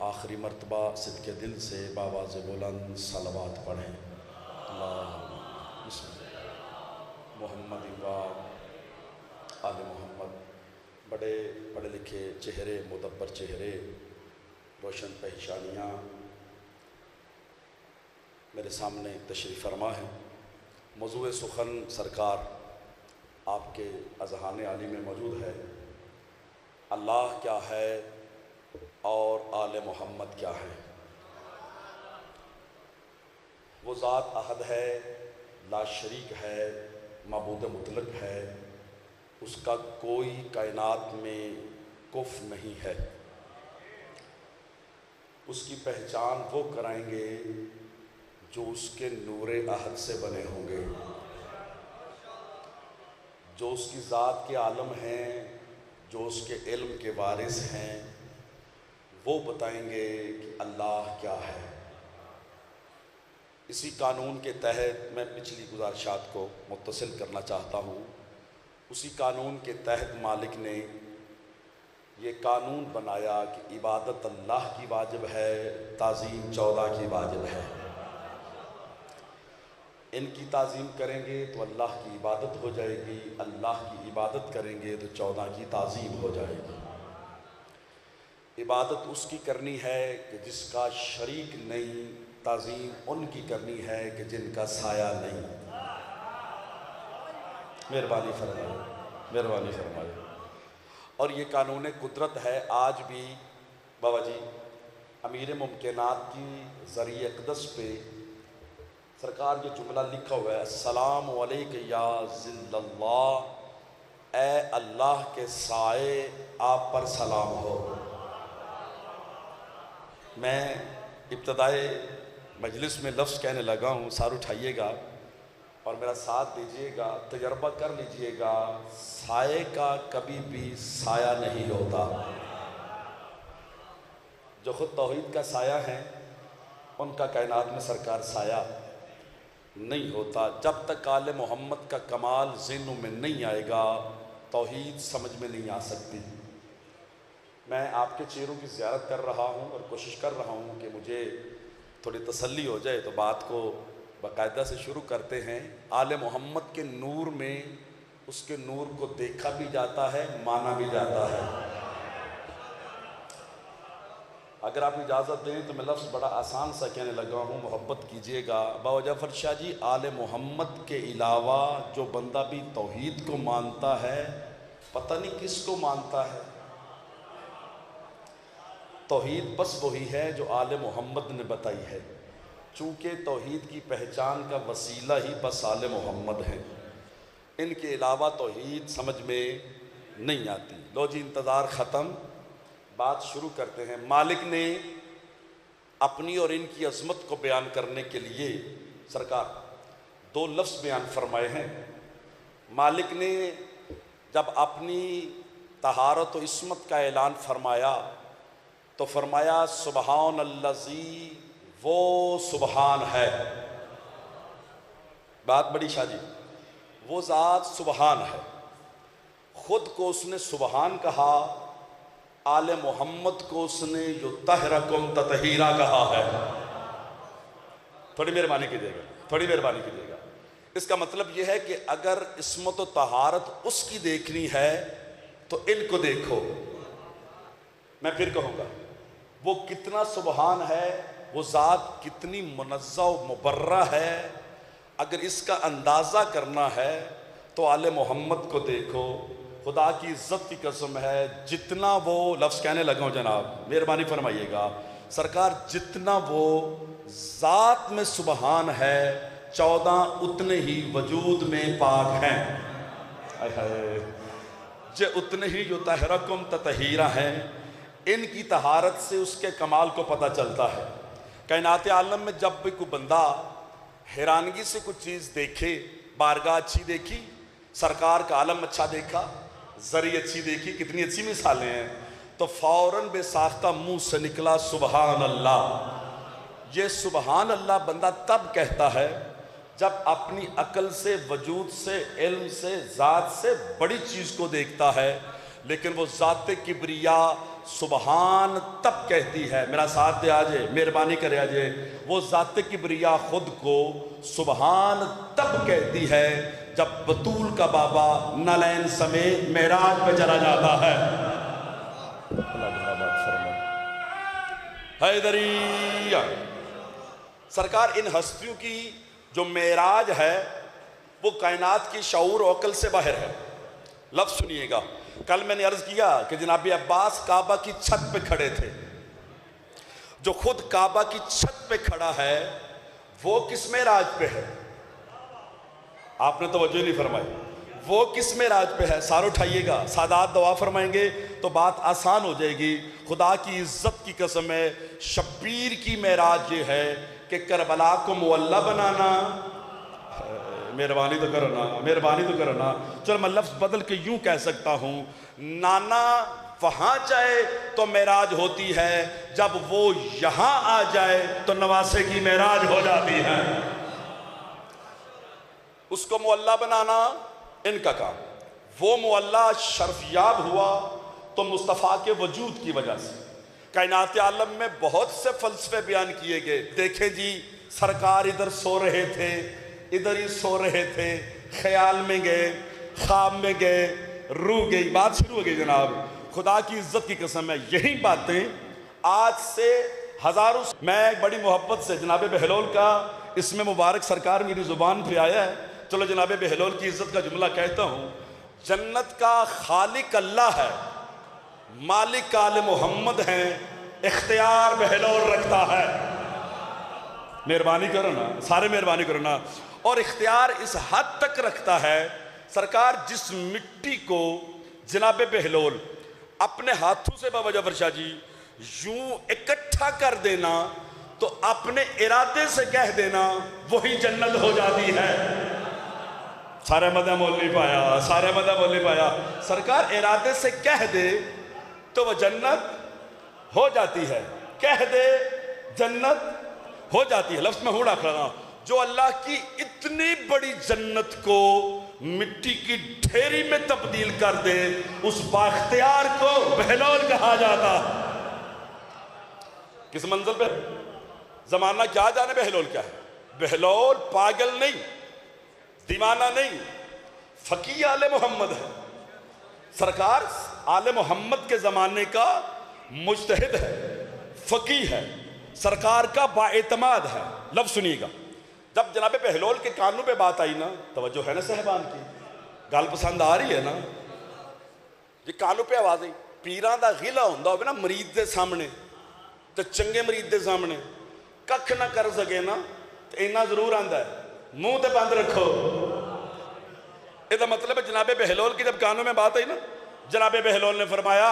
آخری مرتبہ صدق دل سے باواز بلند صلوات پڑھیں۔ اللہم محمد و آل محمد۔ بڑے پڑھے لکھے چہرے، مدبر چہرے، روشن پہچانیاں میرے سامنے تشریف فرما ہے۔ موضوع سخن سرکار آپ کے اذہان عالی میں موجود ہے، اللہ کیا ہے اور آل محمد کیا ہے۔ وہ ذات احد ہے، لا شریک ہے، معبود مطلق ہے، اس کا کوئی کائنات میں کف نہیں ہے۔ اس کی پہچان وہ کرائیں گے جو اس کے نور احد سے بنے ہوں گے، جو اس کی ذات کے عالم ہیں، جو اس کے علم کے وارث ہیں، وہ بتائیں گے کہ اللہ کیا ہے۔ اسی قانون کے تحت میں پچھلی گزارشات کو متصل کرنا چاہتا ہوں۔ اسی قانون کے تحت مالک نے یہ قانون بنایا کہ عبادت اللہ کی واجب ہے، تعظیم 14 کی واجب ہے۔ ان کی تعظیم کریں گے تو اللہ کی عبادت ہو جائے گی، اللہ کی عبادت کریں گے تو 14 کی تعظیم ہو جائے گی۔ عبادت اس کی کرنی ہے کہ جس کا شریک نہیں، تعظیم ان کی کرنی ہے کہ جن کا سایہ نہیں۔ مہربانی فرمائے، مہربانی فرمائے۔ اور یہ قانون قدرت ہے۔ آج بھی بابا جی امیر ممکنات کی ذریعہ اقدس پہ سرکار جو جملہ لکھا ہوا ہے، السلام علیک یا ذل اللہ، اے اللہ کے سائے آپ پر سلام ہو۔ میں ابتدائے مجلس میں لفظ کہنے لگا ہوں، سار اٹھائیے گا اور میرا ساتھ دیجیے گا، تجربہ کر لیجیے گا، سائے کا کبھی بھی سایہ نہیں ہوتا۔ جو خود توحید کا سایہ ہیں ان کا کائنات میں سرکار سایہ نہیں ہوتا۔ جب تک آل محمد کا کمال ذہنوں میں نہیں آئے گا، توحید سمجھ میں نہیں آ سکتی۔ میں آپ کے چہروں کی زیارت کر رہا ہوں اور کوشش کر رہا ہوں کہ مجھے تھوڑی تسلی ہو جائے، تو بات کو باقاعدہ سے شروع کرتے ہیں۔ آل محمد کے نور میں اس کے نور کو دیکھا بھی جاتا ہے، مانا بھی جاتا ہے۔ اگر آپ اجازت دیں تو میں لفظ بڑا آسان سا کہنے لگا ہوں، محبت کیجئے گا۔ بابا جعفر شاہ جی، آل محمد کے علاوہ جو بندہ بھی توحید کو مانتا ہے، پتہ نہیں کس کو مانتا ہے۔ توحید بس وہی ہے جو آل محمد نے بتائی ہے، چونکہ توحید کی پہچان کا وسیلہ ہی بس آل محمد ہے۔ ان کے علاوہ توحید سمجھ میں نہیں آتی۔ لو جی، انتظار ختم، بات شروع کرتے ہیں۔ مالک نے اپنی اور ان کی عظمت کو بیان کرنے کے لیے سرکار 2 لفظ بیان فرمائے ہیں۔ مالک نے جب اپنی طہارت و عصمت کا اعلان فرمایا تو فرمایا سبحان الذی، وہ سبحان ہے۔ بات بڑی شاہ جی، وہ ذات سبحان ہے، خود کو اس نے سبحان کہا، آل محمد کو اس نے یطہرکم تطہیرا کہا ہے۔ تھوڑی مہربانی کیجیے گا، تھوڑی مہربانی کیجیے گا۔ اس کا مطلب یہ ہے کہ اگر عصمت و طہارت اس کی دیکھنی ہے تو ان کو دیکھو۔ میں پھر کہوں گا، وہ کتنا سبحان ہے، وہ ذات کتنی منزہ و مبرہ ہے۔ اگر اس کا اندازہ کرنا ہے تو آل محمد کو دیکھو۔ خدا کی عزت کی قسم ہے، جتنا وہ لفظ کہنے لگا ہوں جناب، مہربانی فرمائیے گا، سرکار جتنا وہ ذات میں سبحان ہے، 14 اتنے ہی وجود میں پاک ہیں۔ جو اتنے ہی یطہرکم تطہیرا ہیں۔ ان کی طہارت سے اس کے کمال کو پتہ چلتا ہے۔ کائنات عالم میں جب بھی کوئی بندہ حیرانگی سے کچھ چیز دیکھے، بارگاہ اچھی دیکھی، سرکار کا عالم اچھا دیکھا، زری اچھی دیکھی، کتنی اچھی مثالیں ہیں، تو فوراً بے ساختہ منہ سے نکلا سبحان اللہ۔ یہ سبحان اللہ بندہ تب کہتا ہے جب اپنی عقل سے، وجود سے، علم سے، ذات سے بڑی چیز کو دیکھتا ہے، لیکن وہ ذات کبریا، سبحان تب کہتی ہے، میرا ساتھ دے آجے، مہربانی کرے آجے، وہ ذات کبریا خود کو سبحان تب کہتی ہے جب بطول کا بابا نالین سمیت معراج پہ چلا جاتا ہے۔ اللہ بات فرمائے حیدریہ۔ سرکار ان ہستیوں کی جو معراج ہے وہ کائنات کی شعور و عقل سے باہر ہے۔ لفظ سنیے گا، کل میں نے عرض کیا کہ جناب عباس کعبہ کی چھت پہ کھڑے تھے، جو خود کعبہ کی چھت پہ کھڑا ہے وہ کس معراج پہ ہے؟ آپ نے توجہ نہیں فرمائی، وہ کس معراج پہ ہے؟ سار اٹھائیے گا، سادات دعا فرمائیں گے تو بات آسان ہو جائے گی۔ خدا کی عزت کی قسم ہے، شبیر کی معراج یہ ہے کہ کربلا کو معلی بنانا۔ مہربانی تو کرو نا، مہربانی تو کرو نا۔ چلو میں لفظ بدل کے یوں کہہ سکتا ہوں، نانا وہاں جائے تو معراج ہوتی ہے، جب وہ یہاں آ جائے تو نواسے کی معراج ہو جاتی ہے۔ اس کو معلی بنانا ان کا کام، وہ معلی شرفیاب ہوا تو مصطفیٰ کے وجود کی وجہ سے۔ کائنات عالم میں بہت سے فلسفے بیان کیے گئے، دیکھیں جی سرکار ادھر سو رہے تھے، ادھر ہی سو رہے تھے، خیال میں گئے، خواب میں گئے، روح گئی، بات شروع ہو گئی جناب۔ خدا کی عزت کی قسم ہے، یہی باتیں آج سے ہزاروں، میں بڑی محبت سے جناب بہلول کا اس میں مبارک سرکار میری زبان پہ آیا ہے، چلو جناب بہلول کی عزت کا جملہ کہتا ہوں۔ جنت کا خالق اللہ ہے، مالک آل محمد ہیں، اختیار بہلول رکھتا ہے۔ مہربانی کرو نا، سارے مہربانی کرو نا۔ اور اختیار اس حد تک رکھتا ہے، سرکار جس مٹی کو جناب بہلول اپنے ہاتھوں سے بابا جعفر شاہ جی یوں اکٹھا کر دینا تو اپنے ارادے سے کہہ دینا وہی جنت ہو جاتی ہے۔ سارے مدہ مول نہیں پایا، سارے مدہ مول نہیں پایا۔ سرکار ارادے سے کہہ دے تو وہ جنت ہو جاتی ہے، کہہ دے جنت ہو جاتی ہے۔ لفظ میں ہوں رکھ رہا ہوں، جو اللہ کی اتنی بڑی جنت کو مٹی کی ڈھیری میں تبدیل کر دے، اس بااختیار کو بہلول کہا جاتا۔ کس منزل پہ؟ زمانہ کیا جانے بہلول کیا ہے؟ بہلول پاگل نہیں، دیوانہ نہیں، فقی آل محمد ہے۔ سرکار آل محمد کے زمانے کا مجتہد ہے، فقی ہے، سرکار کا باعتماد ہے۔ لفظ سنیے گا، جب جناب بہلول کے کانوں پہ بات آئی نا، توجہ ہے نا صاحبان کی، گال پسند آ رہی ہے نا، یہ کانوں پہ آواز آئی، پیران دا غلہ ہوندہ ہوگا نا مرید دے سامنے، تو چنگے مرید دے سامنے ککھ نہ کر سکے نا، تو اینا ضرور آندہ ہے، منہ تے بند رکھو۔ یہ مطلب ہے جناب بہلول کی جب کانوں میں بات آئی نا، جناب بہلول نے فرمایا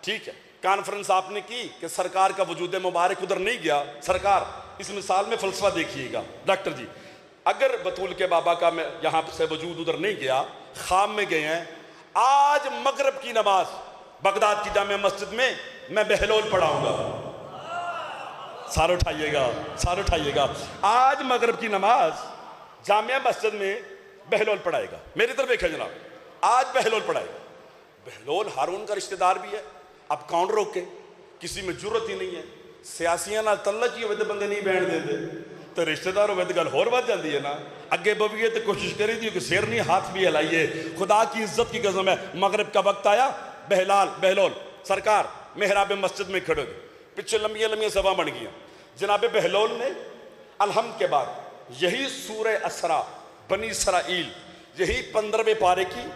ٹھیک ہے، کانفرنس آپ نے کی کہ سرکار کا وجود مبارک ادھر نہیں گیا۔ سرکار اس مثال میں فلسفہ دیکھیے گا ڈاکٹر جی، اگر بطول کے بابا کا یہاں سے وجود ادھر نہیں گیا، خواب میں گئے ہیں، آج مغرب کی نماز بغداد کی جامع مسجد میں میں بہلول پڑھاؤں گا۔ سار اٹھائیے گا، سار اٹھائیے گا، آج مغرب کی نماز جامع مسجد میں بہلول پڑھائے گا۔ میری طرف دیکھیں جناب، آج بہلول پڑھائے گا۔ بہلول ہارون کا رشتہ دار بھی ہے، اب کون روکے؟ کسی میں جرت ہی نہیں ہے۔ سیاسیاں نال تعلق ہی ہوئے تو بندے نہیں بیٹھ دیتے، تو رشتہ دار ہوئے تو گل ہور بات جاندی ہے نا، اگے بویے تو کوشش کری دی کہ سیر نہیں ہاتھ بھی ہلائیے۔ خدا کی عزت کی قسم ہے، مغرب کا وقت آیا، بہلول سرکار محراب مسجد میں کھڑے گئے، پیچھے لمبی لمبی صفاں بن گیا۔ جناب بہلول نے الحمد کے بعد یہی سورہ اسراء بنی اسرائیل، یہی 15ویں پارے کی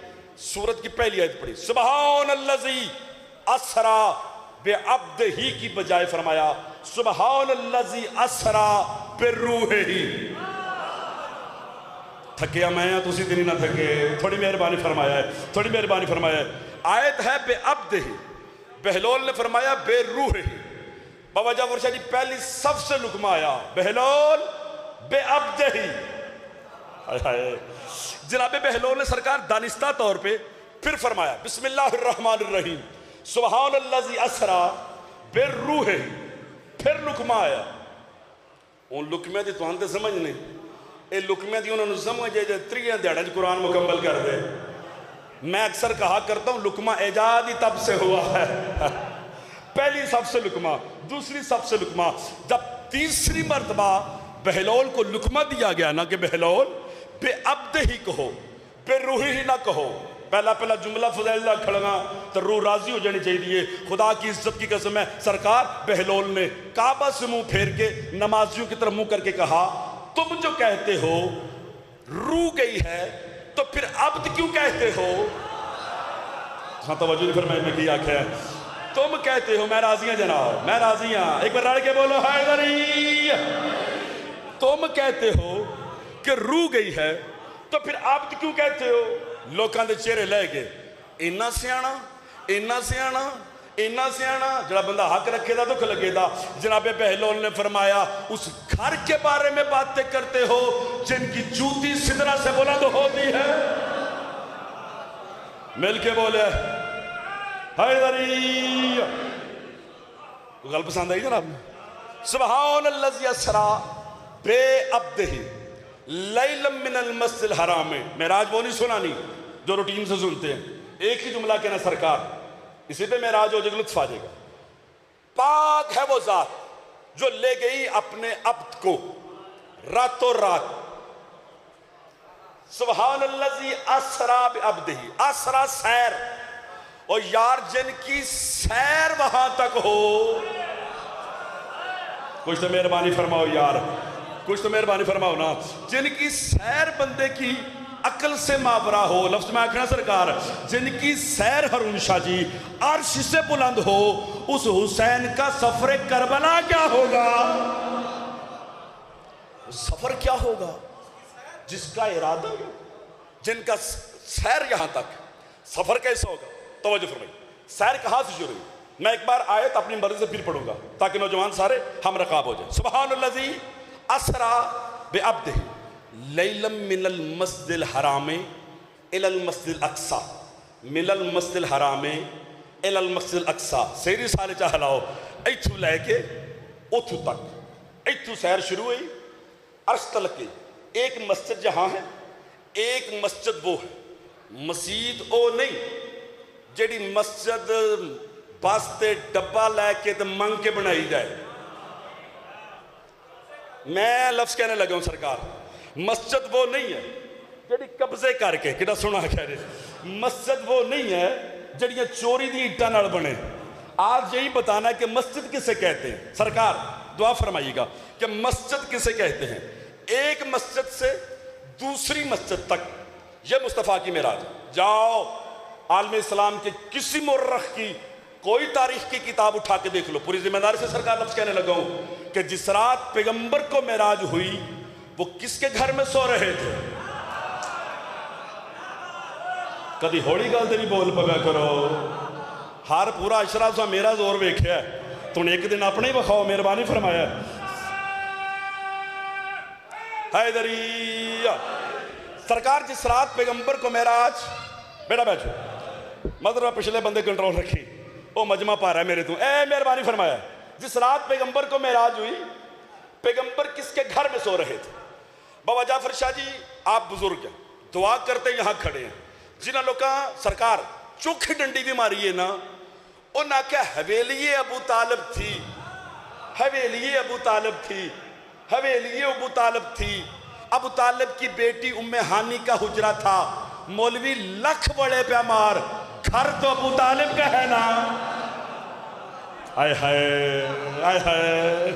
سورت کی پہلی آیت پڑھی، سبحان الذی اسرا بے عبد ہی کی بجائے فرمایا سبحان الذی اسرا بروح ہی۔ تھکیا میں یا تسی دنی نہ تھکے، تھوڑی مہربانی فرمایا ہے، تھوڑی مہربانی فرمایا ہے۔ آیت ہے بے عبد ہی، بہلول نے فرمایا بے روح ہی۔ بابا جعفر شاہ جی پہلی صف سے لکمہ آیا، بہلول بے عبد ہی۔ جناب بہلول نے سرکار دانستہ طور پہ پھر فرمایا بسم اللہ الرحمن الرحیم سبحان الذی اسرا بالروح، پھر لکمہ آیا۔ ان لکمے دی تو ہم تے سمجھ نہیں، اے لکمے دی انہوں نے سمجھے جے 3 دیڑھ قرآن مکمل کر دے۔ میں اکثر کہا کرتا ہوں لکمہ ایجاد ہی تب سے ہوا ہے پہلی صف سے لقمہ، دوسری صف سے لقمہ، جب تیسری مرتبہ بہلول کو لقمہ دیا گیا نا کہ بہلول بے عبدہ ہی کہو، بے روحی ہی نہ کہو، پہلا جملہ فضیل اللہ کھڑنا تو روح راضی ہو جانی چاہیے، خدا کی عزت کی قسم ہے۔ سرکار بہلول نے کعبہ سے منہ پھیر کے نمازیوں کی طرف منہ کر کے کہا تم جو کہتے ہو روح گئی ہے تو پھر عبد کیوں کہتے ہو؟ ہاں توجہ نہیں فرمائی میں کی آنکھ ہے، تم کہتے ہو، میں راضی ہوں جناب، میں راضی ہوں، ایک بار رڑ کے بولو حیدری، تم کہتے ہو کہ روح گئی ہے تو پھر عبد کیوں کہتے ہو؟ لوکاں دے چہرے لے گئے، اینا سیانا، اینا سیانا، اینا سیانا، جڑا بندہ حق رکھے دا دکھ لگے دا۔ جناب بہلول نے فرمایا اس گھر کے بارے میں باتیں کرتے ہو جن کی جوتی سدرہ سے بلند ہوتی ہے، مل کے بولے حیدری، غلط پسند آئی جناب؟ سبحان الذی اسرا بے عبدہ لیلا من المسجد الحرام میں، معراج وہ نہیں سنا نہیں جو روٹین سے سنتے ہیں، ایک ہی جملہ کہنا سرکار، اسی پہ معراج ہو جائے گا، لطف آ جائے گا۔ پاک ہے وہ ذات جو لے گئی اپنے عبد کو راتوں رات، سبحان الذی اسرا بعبدہ، اسرا سیر، اور یار جن کی سیر وہاں تک ہو، کچھ تو مہربانی فرماؤ یار، کچھ تو مہربانی فرماؤ نا، جن کی سیر بندے کی عقل سے ماورا ہو، لفظ میں آکھنا سرکار، جن کی سیر ہارون شاہ جی عرش سے بلند ہو، اس حسین کا سفر کربلا کیا ہوگا؟ سفر کیا ہوگا؟ جس کا ارادہ ہو، جن کا سیر یہاں تک، سفر کیسا ہوگا؟ توجہ فرمائیے، سیر کہاں سے شروع ہوئی؟ میں ایک بار آیت اپنی مرضی سے پھر پڑھوں گا تاکہ نوجوان سارے ہم رقاب ہو جائیں۔ سبحان الذی اسرا بعبدہ لیلا من المسجد الحرام الى المسجد الاقصى، من المسجد الحرام الى المسجد الاقصى، سیری سارے چاہ لاؤ، ایتھو لے کے اتھو تک، ایتھو سیر شروع ہوئی عرش تلک کی۔ ایک مسجد جہاں ہے، ایک مسجد وہ ہے، مسجد او نہیں جیڑی مسجد باستے ڈبا لے کے تو منگ کے بنائی جائے۔ میں لفظ کہنے لگا ہوں سرکار، مسجد وہ نہیں ہے جیڑی قبضے کر کے، کیڑا سنا کہہ رہے، مسجد وہ نہیں ہے جیڑی چوری دی اٹھا نال بنے۔ آج یہی بتانا ہے کہ مسجد کسے کہتے ہیں، سرکار دعا فرمائیے گا کہ مسجد کسے کہتے ہیں۔ ایک مسجد سے دوسری مسجد تک، یہ مصطفیٰ کی معراج۔ جاؤ عالم اسلام کے کسی مورخ کی کوئی تاریخ کی کتاب اٹھا کے دیکھ لو، پوری ذمہ داری سے سرکار لفظ کہنے لگا ہوں کہ جس رات پیغمبر کو معراج ہوئی وہ کس کے گھر میں سو رہے تھے؟ کدی ہوڑی گل تے بھی بول پیا کرو، ہر پورا عشرہ سا میرا زور ویکھیا ہے، تو ایک دن اپنے ہی بخاؤ، مہربانی فرمایا۔ حیدری، سرکار جس رات پیغمبر کو معراج، بیٹا بیٹھو، مدرہ پچھلے بندے کنٹرول رکھی، او مجمع پا رہا ہے میرے تو، اے مہربانی فرمایا، جس رات پیغمبر کو معراج ہوئی، پیغمبر کس کے گھر میں سو رہے تھے؟ بابا جعفر شاہ جی آپ بزرگ ہیں، دعا کرتے یہاں کھڑے ہیں، جنہاں لوکاں سرکار چوکھی ڈنڈی بھی ماری ہے نا، انہاں کیا حویلی ابو طالب تھی، حویلی ابو طالب تھی، حویلی ابو طالب تھی، ابو طالب کی بیٹی ام ہانی کا حجرہ تھا، مولوی لکھ بڑے پہ مار، گھر تو ابو طالب کا ہے نا۔ آئے ہائے آئے ہائے،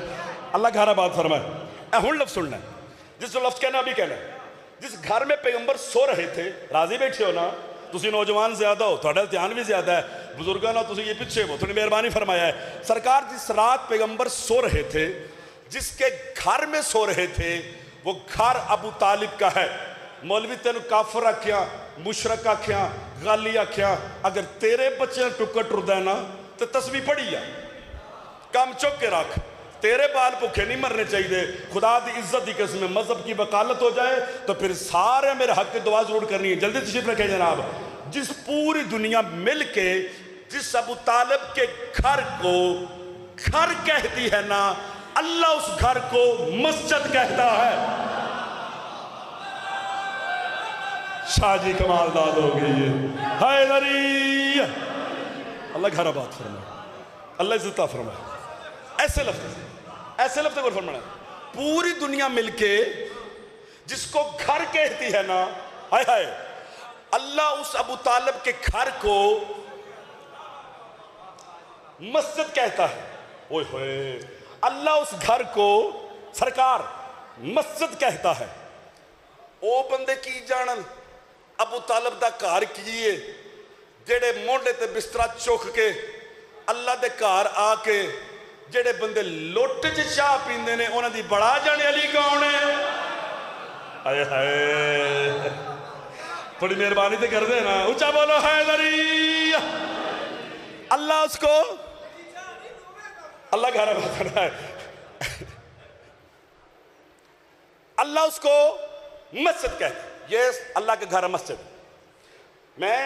اللہ گھر بات فرمائے۔ ہن لفظ سننا ہے، جس لفظ کہنا ابھی کہنا ہے، جس گھر میں پیغمبر سو رہے تھے، راضی بیٹھے ہو نا، تسی نوجوان زیادہ ہو، تھوڑا دھیان بھی زیادہ ہے، بزرگاں تسی یہ پیچھے ہو، تھوڑی مہربانی فرمایا ہے۔ سرکار جس رات پیغمبر سو رہے تھے، جس کے گھر میں سو رہے تھے، وہ گھر ابو طالب کا ہے۔ مولوی تینو کافر آکھیاں، مشرک آکھیاں، غالی آکھیاں، اگر تیرے بچے ٹکر ٹردہ نا تو تسبیح پڑھی ہے، کام چک کے رکھ، تیرے بال بھوکے نہیں مرنے چاہیے، خدا دی عزت دی قسم مذہب کی وکالت ہو جائے تو پھر سارے میرے حق کی دعا ضرور کرنی ہے۔ جلدی تشریف رکھیں جناب۔ جس پوری دنیا مل کے جس ابو طالب کے گھر کو گھر کہتی ہے نا، اللہ اس گھر کو مسجد کہتا ہے۔ شاہ جی کمال داد ہو گئی ہے، حیدری، اللہ گھر آباد فرمائے۔ اللہ عزت عطا فرمائے. ایسے لفظ غور فرمانا. پوری دنیا مل کے جس کو گھر کہتی ہے نا، ہائے ہائے، اللہ اس ابو طالب کے گھر کو مسجد کہتا ہے. اوئے ہوئے، اللہ اس گھر کو سرکار مسجد کہتا ہے. او بندے کی جانن ابو طالب دا گھر کیے جڑے موڈے تے بسترا چوک کے اللہ دے گھر آ کے جڑے بندے لوٹ چ چاہ پیندے نے انہاں دی بڑا جانے والی کون ہے؟ ہائے ہائے، تھوڑی مہربانی تے کر دے نا، اونچا بولو حیدری. اللہ اس کو اللہ گھر بات کر رہا ہے، اللہ اس کو مسجد کہتا ہے. یہ اللہ کے گھر ہے مسجد. میں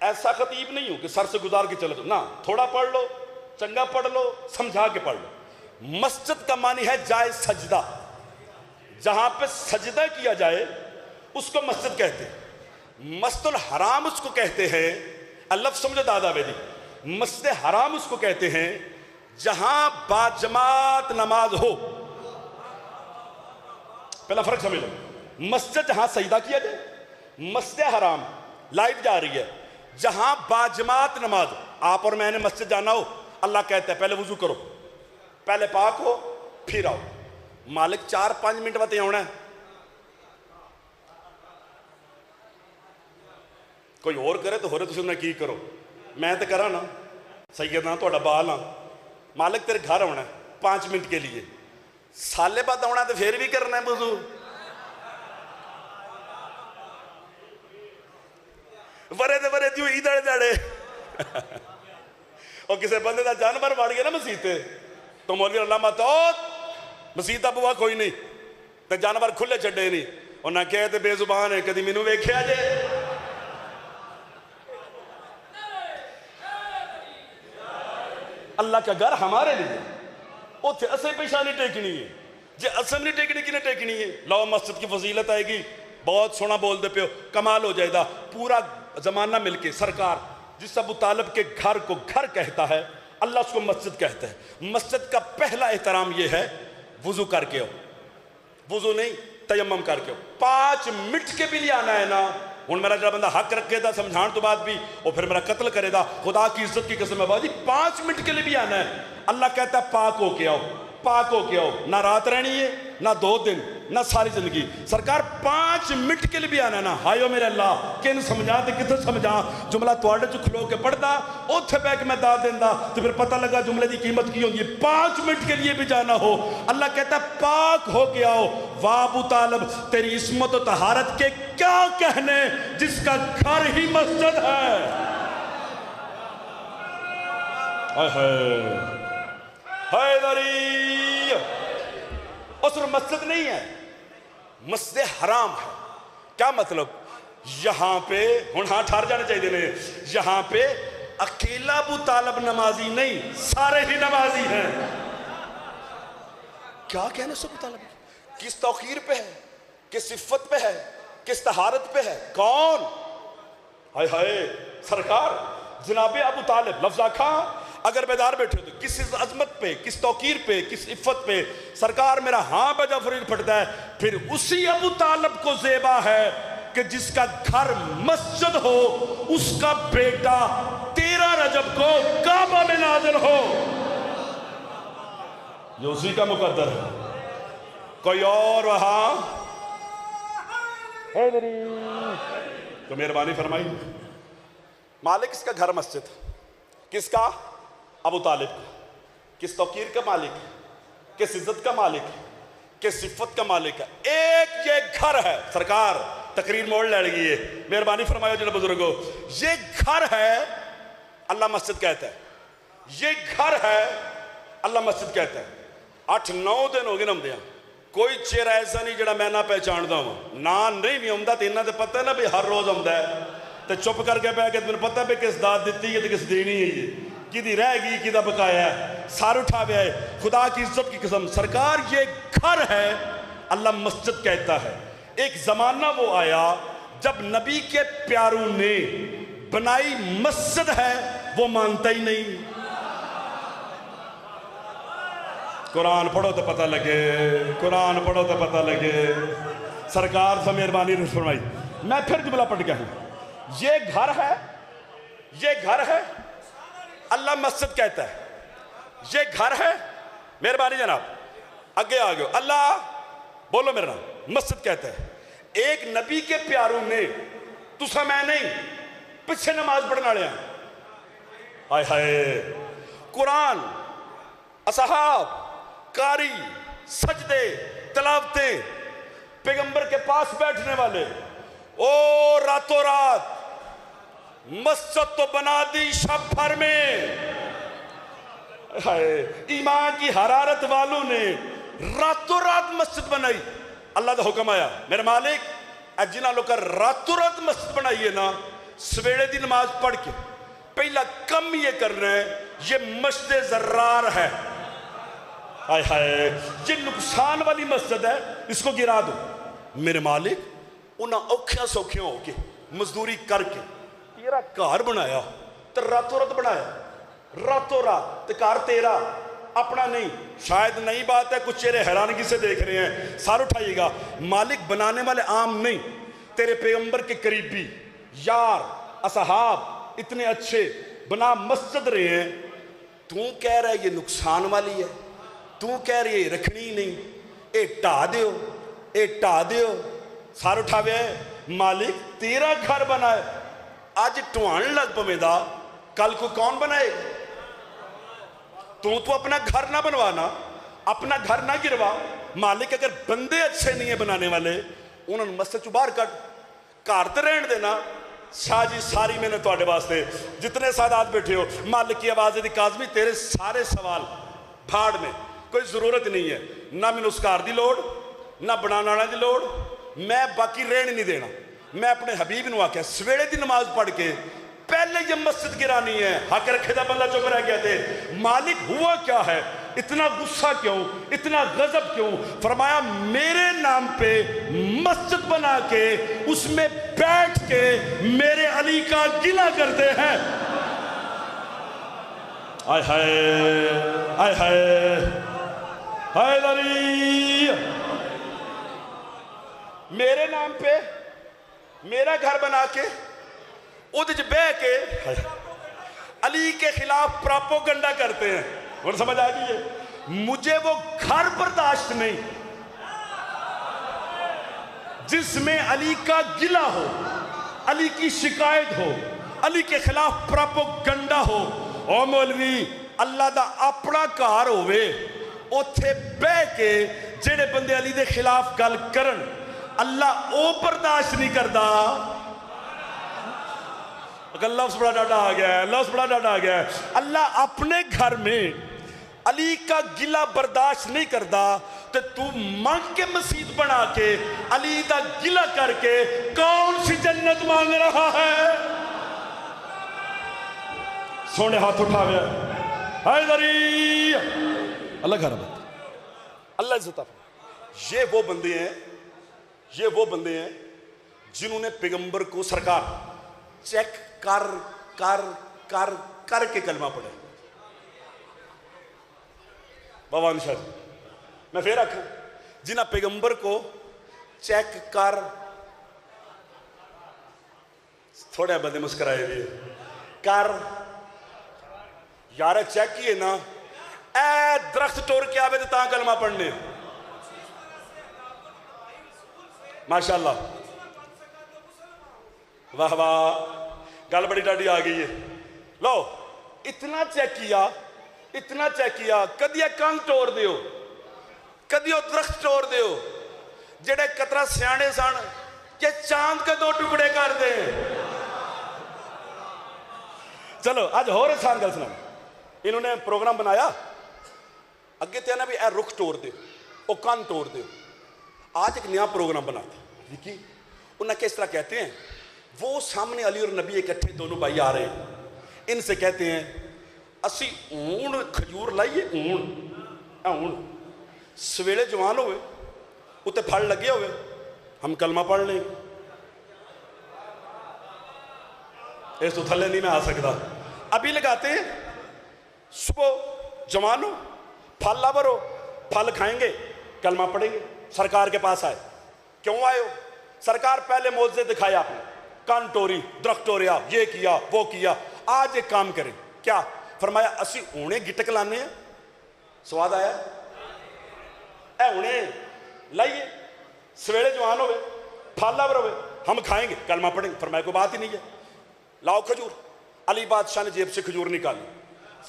ایسا خطیب نہیں ہوں کہ سر سے گزار کے چلے جاؤ، نہ، تھوڑا پڑھ لو، چنگا پڑھ لو، سمجھا کے پڑھ لو. مسجد کا معنی ہے جائے سجدہ، جہاں پہ سجدہ کیا جائے اس کو مسجد کہتے ہیں. مسجد الحرام اس کو کہتے ہیں، لفظ سمجھو دادا بیدی، مسجد حرام اس کو کہتے ہیں جہاں باجماعت نماز ہو. پہلا فرق سمجھ لو. مسجد جہاں سجدہ کیا جائے، مسجد حرام لائٹ جا رہی ہے جہاں باجماعت نماز. آپ اور میں نے مسجد جانا ہو، اللہ کہتا ہے پہلے وضو کرو، پہلے پاک ہو پھر آؤ. مالک 4-5 منٹ بتے آنا ہے، کوئی اور کرے تو ہو رہے تو انہیں کی کرو. میں تو کرا نا سیدنا تو بال ہاں. مالک تیرے گھر آنا ہے 5 منٹ کے لیے، سالے بعد آنا ہے تو پھر بھی کرنا ہے وضو. ورے دے ورے دیو ایدھڑ دڑے اور کسے بندے دا جانور بڑھ گیا نا مسیحتے تو مولوی اللہ ماتوت مسیحتہ بوا کوئی نہیں تے جانور کھلے چڑھے نہیں اور نہ کہتے بے زبان ہے کدی مینوں ویکھیا جے. اللہ کا گھر ہمارے لیے اوتھے اسے پیشانی ٹیکنی ہے. جے اسم نہیں ٹیکنی کی نہیں ٹیکنی ہے. لو مسجد کی فضیلت آئے گی، بہت سونا بول دے پیو، کمال ہو جائے گا. پورا زمانہ مل کے سرکار جس ابو طالب کے گھر کو گھر کہتا ہے، اللہ اس کو مسجد کہتا ہے. مسجد کا پہلا احترام یہ ہے وضو کر کے ہو، وضو نہیں تیمم کر کے ہو. 5 منٹ کے بھی لیے آنا ہے نا. ہوں میرا جڑا بندہ حق رکھے دا سمجھان تو بعد بھی اور پھر میرا قتل کرے دا، خدا کی عزت کی قسم ہے بابا جی 5 منٹ کے لیے بھی آنا ہے. اللہ کہتا ہے پاک ہو کے آؤ، پاک ہو کے آؤ. نہ رات رہنی ہے، نہ 2 دن، نہ ساری زندگی. سرکار 5 منٹ کے لیے بھی آنا ہے نا. ہائیو میرے اللہ کن سمجھا تے کتنے سمجھا جملہ توڑے چ کھلو کے پڑھتا اوتھے بیٹھ کے میں دا دیندا تو پھر پتہ لگا جملے دی قیمت کی ہوگی. 5 منٹ کے لیے بھی جانا ہو، اللہ کہتا ہے پاک ہو کے آؤ. واہ ابو طالب تیری عصمت و طہارت کے کیا کہنے جس کا گھر ہی مسجد ہے. حیدری اور صرف مسجد نہیں ہے، مسجد حرام ہے. کیا مطلب؟ یہاں پہ ہن ہاں ٹھہر جانے چاہیے نے، یہاں پہ اکیلا ابو طالب نمازی نہیں، سارے ہی نمازی ہیں. کیا کہنے سے ابو طالب کس توقیر پہ ہے، کس صفت پہ ہے، کس طہارت پہ ہے؟ کون؟ ہائے ہائے سرکار جناب ابو طالب لفظ آکھا اگر بیدار بیٹھے تو کس عظمت پہ، کس توقیر پہ، کس عفت پہ. سرکار میرا ہاں بجا فرید پھٹتا ہے. پھر اسی ابو طالب کو زیبا ہے کہ جس کا گھر مسجد ہو، اس کا بیٹا 13 رجب کو کعبہ میں نازل ہو. یہ اسی کا مقدر ہے. کوئی اور وہاں تو مہربانی فرمائی. مالک اس کا گھر مسجد، کس کا؟ ابو طالب کا. کس توقیر کا مالک، کس عزت کا مالک، کس صفت کا مالک ہے. ایک یہ گھر ہے. سرکار تقریر موڑ لے گئی ہے، مہربانی فرمایا جناب بزرگو. یہ گھر ہے اللہ مسجد کہتا ہے. یہ گھر ہے اللہ مسجد کہتا ہے. 8-9 دن ہو گئے نم دیا کوئی چہرہ ایسا نہیں جڑا میں نہ پہچاندہ ہوں. نان نہیں بھی آمدہ تو انہاں تے پتہ ہے نا بھی ہر روز آمدہ ہے تو چپ کر کے پہ کے تمہیں پتہ ہے بھی کس داد دیتی ہے تو کس دینی ہے. یہ کی دی رہ گئی کی دا بقایا ہے سار اٹھا بھی آئے. خدا کی عزت کی قسم سرکار یہ گھر ہے اللہ مسجد کہتا ہے. ایک زمانہ وہ آیا جب نبی کے پیاروں نے بنائی مسجد ہے وہ مانتا ہی نہیں. قرآن پڑھو تو پتہ لگے، قرآن پڑھو تو پتہ لگے۔ سرکار سے مہربانی فرمائی۔ میں پھر جملہ پڑھ گیا ہوں۔ یہ گھر ہے، یہ گھر ہے، اللہ مسجد کہتا ہے۔ یہ گھر ہے، مہربانی جناب اگے آگے، اللہ بولو میرا نام، مسجد کہتا ہے۔ ایک نبی کے پیاروں نے تسا میں نہیں پیچھے نماز پڑھنا لیا، ہائے ہائے، قرآن، اصحاب، قاری، سجدے، تلاوتیں، پیغمبر کے پاس بیٹھنے والے، او راتوں رات مسجد تو بنا دی شب بھر میں، ایمان کی حرارت والوں نے راتوں رات مسجد بنائی۔ اللہ دا حکم آیا، میرے مالک اے جنہاں لوکاں راتوں رات مسجد بنائی ہے نا، سویرے دی نماز پڑھ کے پہلا کم یہ کرنا ہے، یہ مسجد زرار ہے، ہائے ہائے، یہ نقصان والی مسجد ہے، اس کو گرا دو۔ میرے مالک انہاں اوکھیاں سوکھیاں ہو کے مزدوری کر کے تیرا گھر بنایا، تو راتوں رات بنایا، راتوں رات، تو گھر تیرا اپنا نہیں۔ شاید نئی بات ہے، کچھ چہرے حیرانگی سے دیکھ رہے ہیں، سار اٹھائیے گا۔ مالک بنانے والے عام نہیں، تیرے پیغمبر کے قریبی یار اصحاب اتنے اچھے بنا مسجد رہے ہیں، تو کہہ رہا ہے یہ نقصان والی ہے، تو کہہ رہی ہے یہ رکھنی نہیں، اے ٹا دیو، اے ٹا دیو۔ سار اٹھاوے مالک تیرا گھر بنائے، آج ٹوان لگ پمیں دا، کل کو کون بنائے؟ تو اپنا گھر نہ بنوانا، اپنا گھر نہ گروا۔ مالک اگر بندے اچھے نہیں ہیں بنانے والے، انہوں نے مسجد چو باہر کٹ، گھر تے رہن دینا۔ شاہ جی ساری میں نے تواڈے واسطے جتنے سادات بیٹھے ہو، مالک کی آواز دی کاظمی تیرے سارے سوال بھاڑ میں، کوئی ضرورت نہیں ہے، نہ میں اس کار دی لوڑ، نہ بنانا دی لوڑ، میں باقی رہن نہیں دینا۔ میں اپنے حبیب نو آکھیا سویرے دی نماز پڑھ کے پہلے یہ مسجد گرانی ہے، حق رکھے دا بندہ چپ رہ گیا تھے۔ مالک ہوا کیا ہے، اتنا غصہ کیوں، اتنا غضب کیوں؟ فرمایا میرے نام پہ مسجد بنا کے اس میں بیٹھ کے میرے علی کا گلہ کرتے ہیں۔ آئے ہائے آئے ہائے ہائے علی، میرے نام پہ میرا گھر بنا کے ادھج بہ کے علی کے خلاف پراپوگنڈا کرتے ہیں۔ اور سمجھ آ گئی ہے؟ مجھے وہ گھر برداشت نہیں جس میں علی کا گلہ ہو، علی کی شکایت ہو، علی کے خلاف پراپوگنڈا ہو۔ او مولوی اللہ دا اپنا کار ہوئے، اوتھے بہ کے جڑے بندے علی دے خلاف گل کرن، اللہ او برداشت نہیں کردا۔ اگر لفظ بڑا ڈاٹا آ گیا ہے، لفظ بڑا ڈاٹا آ گیا ہے، اللہ اپنے گھر میں علی کا گلہ برداشت نہیں کردا، تو مانگ کے مسجد بنا کے علی دا گلہ کر کے کون سی جنت مانگ رہا ہے؟ سونے ہاتھ اٹھاوے حیدری، اللہ گھر بات، اللہ عزت آپ۔ یہ وہ بندے ہیں، یہ وہ بندے ہیں جنہوں نے پیغمبر کو سرکار چیک کر کر کر کر کے کلمہ پڑھے۔ بابان شاہ جی میں پھر رکھوں، جنہاں پیغمبر کو چیک کر، تھوڑے بندے مسکرائے بھی کر، یارہ چیک کیے نا، اے درخت ٹور کے آوے تاں کلمہ پڑھنے، ماشاءاللہ واہ واہ، گل بڑی ڈاڈی آ گئی ہے۔ لو اتنا چیک کیا، اتنا چیک کیا، کدیا کان ٹور دیو، کدیو درخت ٹور دیو، جڑے قطرہ سیانے سان کہ چاند کے 2 ٹکڑے کر دیں۔ چلو آج ہو رہے سان گل سنا، انہوں نے پروگرام بنایا، اگے تے نا بھی اے رخ ٹور دیو، او کان ٹور دیو۔ آج ایک نیا پروگرام بناتا دیکھی، انہیں کس طرح کہتے ہیں، وہ سامنے علی اور نبی اکٹھے دونوں بھائی آ رہے ہیں، ان سے کہتے ہیں اسی اون کھجور لائیے، اون سویلے جوان ہوئے اتے پھل لگے ہوئے، ہم کلمہ پڑھ لیں گے۔ اس تو تھلے نہیں میں آ سکتا، ابھی لگاتے ہیں، صبح جوان ہو، پھل لاور ہو، پھل کھائیں گے کلمہ پڑھیں گے. سرکار کے پاس آئے, کیوں آئے ہو؟ سرکار پہلے معجزے دکھائے آپ نے, کان ٹوری, درخت ٹوریا, یہ کیا وہ کیا. آج ایک کام کریں. کیا فرمایا؟ اسی اونے گٹک لانے ہیں. سواد آیا؟ اے اونے لائیے, سویرے جوان ہوئے, پھل لاور ہوئے, ہم کھائیں گے کلمہ پڑھیں گے. فرمایا کوئی بات ہی نہیں ہے, لاؤ کھجور. علی بادشاہ نے جیب سے کھجور نکالی,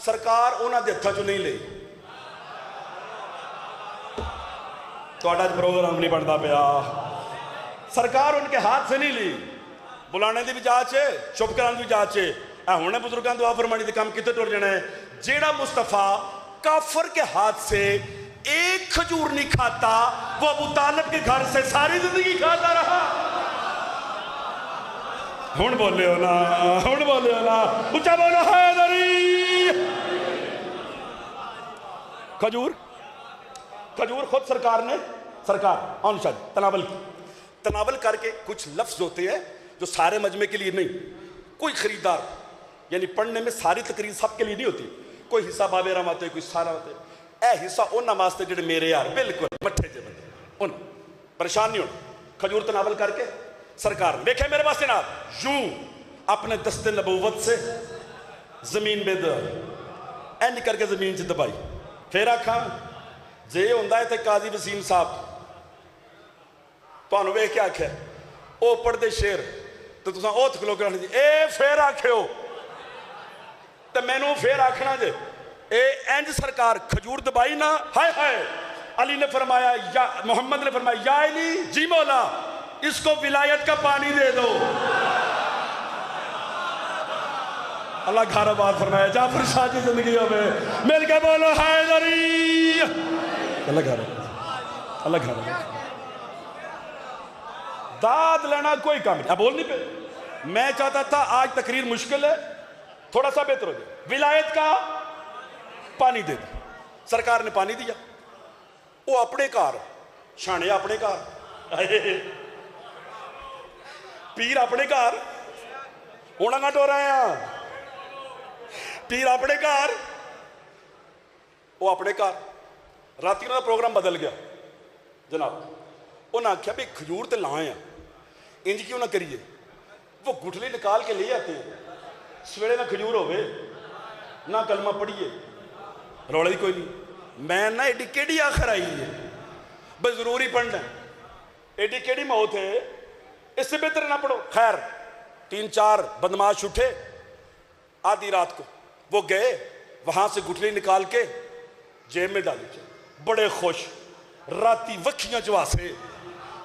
سرکار انہاں دے ہتھاں چوں نہیں لئی. تہاڈا پروگرام نہیں بنتا پیا. سرکار ان کے ہاتھ سے نہیں لی. بلانے دی بھی جاچ ہے, چپ کرانے دی بھی جاچ ہے. اے ہونے بزرگان دعا فرمانی دے کام کتے ٹر جانا ہے. جیڑا مصطفیٰ کافر کے ہاتھ سے ایک کھجور نہیں کھاتا, وہ ابو طالب کے گھر سے ساری زندگی کھاتا رہا. ہن بولے ہو نا, ہن بولے ہو نا, اچھا بولو حیدری. کھجور کھجور خود سرکار نے, سرکار آن شاید تناول کی. تناول کر کے کچھ لفظ ہوتے ہیں جو سارے مجمع کے لیے نہیں, کوئی خریدار, یعنی پڑھنے میں ساری تقریر سب کے لیے نہیں ہوتی. کوئی حصہ بابے رام آتے, کوئی سارا ہوتے. اے حصہ ان نمازتے جڑے میرے یار بالکل مٹھے جے بندے, ان پریشان نہیں ہونا. کھجور تناول کر کے سرکار دیکھے میرے پاس جناب, یوں اپنے دست نبوت سے زمین بے اینڈ کر کے زمین سے دبائی. پھر آکھاں جے ہوندہ ہے تے قاضی وسیم صاحب تو انہوں نے کیا کہا, او پڑھ دے شیر تو تساں اوتھ کلو کرنے جی, اے پھر آکھیو تے میں نو پھر آکھنا جے. اے اینج سرکار کھجور دبائی نا, ہائے ہائے. علی نے فرمایا, یا محمد نے فرمایا, یا علی جی مولا اس کو ولایت کا پانی دے دو. اللہ گھر آباد فرمایا, جعفر شاہ کی زندگی میں مل کے بولو حیدری. اللہ گھر آباد, اللہ گھر آباد. داد لینا کوئی کام نہیں. اب بول نہیں پہ, میں چاہتا تھا آج تقریر مشکل ہے, تھوڑا سا بہتر ہو جائے. ولایت کا پانی دے دی. سرکار نے پانی دیا. وہ اپنے کار شانے, اپنے کار پیر اپنے کار ہونا گا ٹو رہے ہیں. پیر اپنے کار, وہ اپنے کار. راتی انہوں نے پروگرام بدل گیا جناب. انہوں نے کہا بھی کھجور تے لائیں ہیں, انج کیوں نہ کریے. وہ گٹھلی نکال کے لے آتے ہیں. سویرے نہ کھجور ہوئے نہ کلمہ پڑھیے, روڑا ہی کوئی نہیں. میں نہ ایڈی کیڑی آخر آئی ہے, بس ضروری پڑھنا ہے. ایڈی کیڑی موت ہے, اس سے بہتر نہ پڑھو. خیر 3-4 بدماش اٹھے آدھی رات کو, وہ گئے وہاں سے گٹھلی نکال کے جیب میں ڈالی. بڑے خوش, راتی وکھیاں چواسے,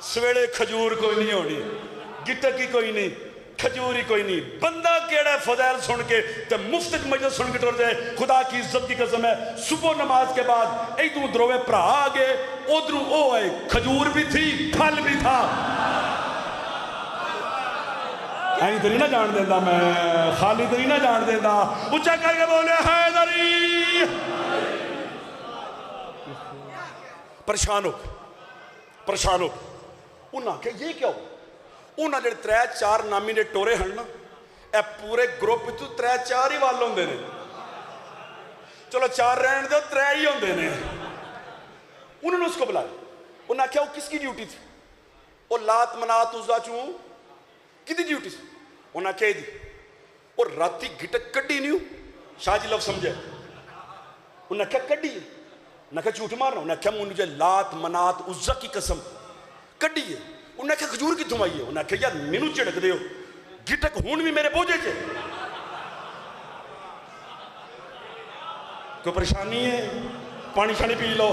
سویڑے کھجور کوئی نہیں ہونی, گٹک ہی کوئی نہیں, کھجور ہی کوئی نہیں. بندہ کیڑا فضائل سن کے تے مفت مجلس سن کے ٹر جائے. خدا کی عزت کی قسم ہے, صبح نماز کے بعد ایک دو دروے پرا آگے, ادھروں او آئے, کھجور بھی تھی پھل بھی تھا. این تو نہیں نہ جان دیندہ میں, خالی تو نہیں نہ جان دیندہ. اچھا کر کے بولے حیدری. پریشان ہو, پریشان ہو. انہاں کہ یہ کیا ہو؟ انہاں جڑے 3-4 نامینیٹ ٹورے ہن نا, اے پورے گروپ تو 3-4 ہی وال ہوندے نے. چلو 4 رہن دے, 3 ہی ہوندے نے. انہوں نے اس کو بلایا. انہاں کہا وہ کس کی ڈیوٹی تھی؟ وہ لات منات عزا چوں کدی ڈیوٹی تھی؟ انہاں کہہ دی اور راتی گھٹک کڈی نہیں ہوں. شاہ جی لفظ سمجھے. انہاں کہا کڈی ہے. انہاں کہا جھوٹ مارنا. انہاں کہا مجھے لات منات عزا کی قسم کڈی ہے. انہاں کہا کھجور کی تم آئی ہے. انہاں کہا یار مینو چڑک دے ہو, گھٹک ہون بھی میرے بوجھے کے. کوئی پریشانی ہے؟ پانی شانی پی لو,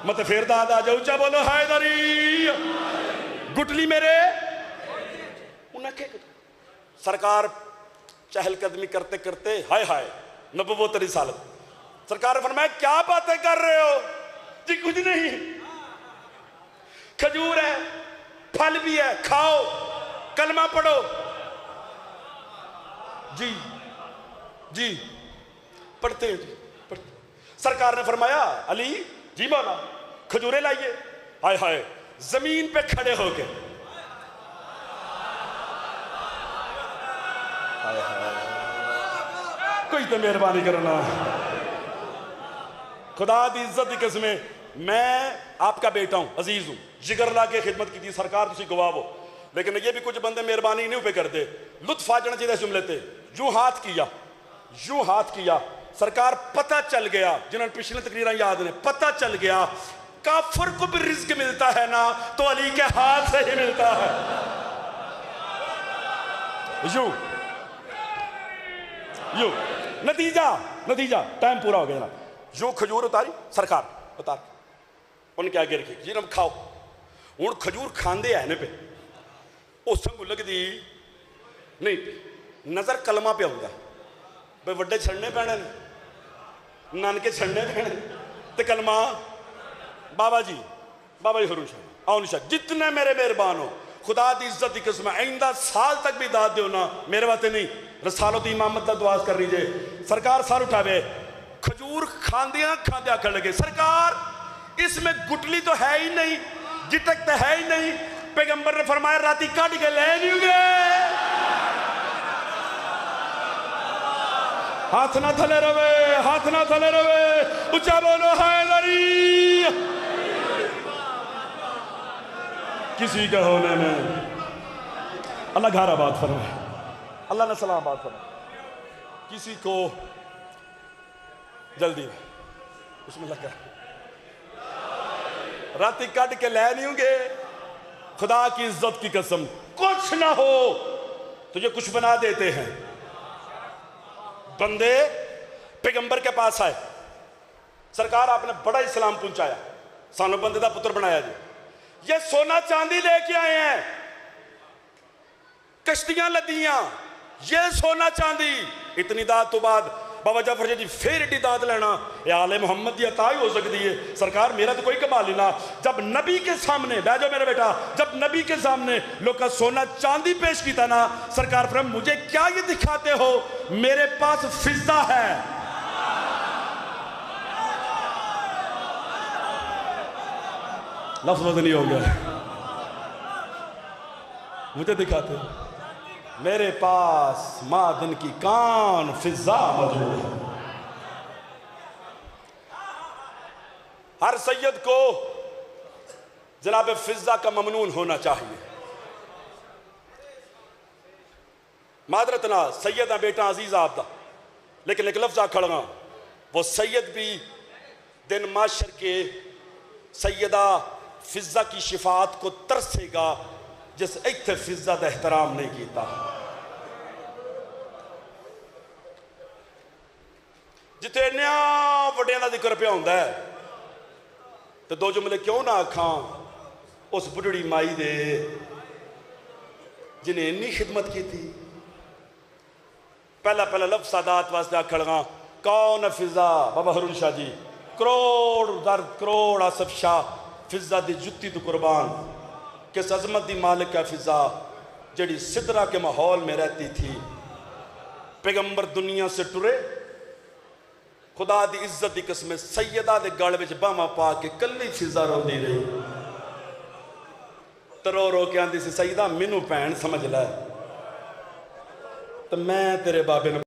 مت پھر داد آ جاؤ. چا بولو حیدری. گٹلی میرے. انہاں کہا سرکار چہل قدمی کرتے کرتے ہائے ہائے نبوت رسالت. سرکار نے فرمایا کیا باتیں کر رہے ہو؟ جی کچھ نہیں, کھجور ہے, پھل بھی ہے, کھاؤ, کلمہ پڑھو. جی جی پڑھتے ہیں جی پڑھتے. سرکار نے فرمایا علی جی مولا کھجورے لائیے. ہائے ہائے زمین پہ کھڑے ہو کے کوئی تو مہربانی کرنا. خدا دی عزت کی قسمیں میں آپ کا بیٹا ہوں، عزیز ہوں، جگر لا کے خدمت کی تھی سرکار، تسی گواہ ہو، لیکن یہ بھی کچھ بندے مہربانی نہیں پہ کر دے، لطف آ جانا چاہیے جملے تے، یوں ہاتھ کیا سرکار، پتہ چل گیا، جنہوں نے پچھلے تقریریں یاد ہیں، پتہ چل گیا کافر کو بھی رزق ملتا ہے نا تو علی کے ہاتھ سے ہی ملتا ہے. یوں نتیجہ ٹائم پورا ہو گیا نا. یوں کھجور اتاری سرکار اتار ان کے آگے رکھی جی نم کھاؤ. ہوں کھجور کھاندے ہے نا پہ اس کو لگ دی نہیں نظر کلمہ پہ آؤں گا بھئی وڈے چھڑنے پینے نانکے چھڑنے پینے تے کلمہ بابا جی حروش آؤ نشاہ جتنے میرے مہربان ہو خدا دی عزت دی قسم آئندہ سال تک بھی داد دیو نا میرے باتے نہیں رسالت امامت دا دعاز کر لیجئے. سرکار سار اٹھاوے کھجور کھاندیاں کر لگے سرکار اس میں گٹلی تو ہے ہی نہیں گٹک تو ہے ہی نہیں. پیغمبر نے فرمایا راتی کٹ کے لے نہیں گے ہاتھ نہ تھلے روے اچھا بولو حیدری. کسی کے ہونے میں اللہ گھر آباد فرمائے اللہ نے سلام آباد فرمائے. کسی کو جلدی اس میں لگا راتی کٹ کے لے نہیں ہوں گے. خدا کی عزت کی قسم کچھ نہ ہو تو یہ کچھ بنا دیتے ہیں. بندے پیغمبر کے پاس آئے سرکار آپ نے بڑا اسلام پہنچایا سانو بندے دا پتر بنایا جی یہ سونا چاندی لے کے آئے ہیں کشتیاں لدیاں یہ سونا چاندی اتنی داد تو بعد بابا جعفر جی پھر ایڈی داد لینا یہ آل محمد دی عطا ہی ہو سکتی ہے. سرکار میرا تو کوئی کمال ہی نہ جب نبی کے سامنے بیٹھ جاؤ میرے بیٹا جب نبی کے سامنے لوگ کا سونا چاندی پیش کیتا نا سرکار فرم مجھے کیا یہ دکھاتے ہو میرے پاس فضہ ہے. لفظ وزن نہیں ہو گیا مجھے دکھاتے میرے پاس معدن کی کان فضہ موجود ہے. ہر سید کو جناب فضہ کا ممنون ہونا چاہیے. معذرتنا سیدہ بیٹا عزیز آپ دا لیکن ایک لفظ کھڑا گا وہ سید بھی دن معاشر کے سیدہ فضہ کی شفاعت کو ترسے گا جس ایک تھے فضہ دا احترام نہیں کیتا. جتے نیا وڈیاں دا ذکر پہ ہوندہ ہے تو دو جملے کیوں نہ آکھاں اس بڑھڑی مائی دے جنہیں انی خدمت کی تھی. پہلا لفظ سادات واسطے آکھڑگاں کون فضہ بابا حرون شاہ جی کروڑ در کروڑ آصف شاہ فضہ دی جتی تو قربان کس عظمت دی مالک ہے فضہ جڑی صدرہ کے ماحول میں رہتی تھی. پیغمبر دنیا سے ٹرے خدا دی عزت دی قسم سیدہ دے گاڑ وچ باما پا کے کلی فضہ رو دی رہی تو رو کے آندھی سی سیدہ منو پین سمجھ لائے تو میں تیرے بابے نے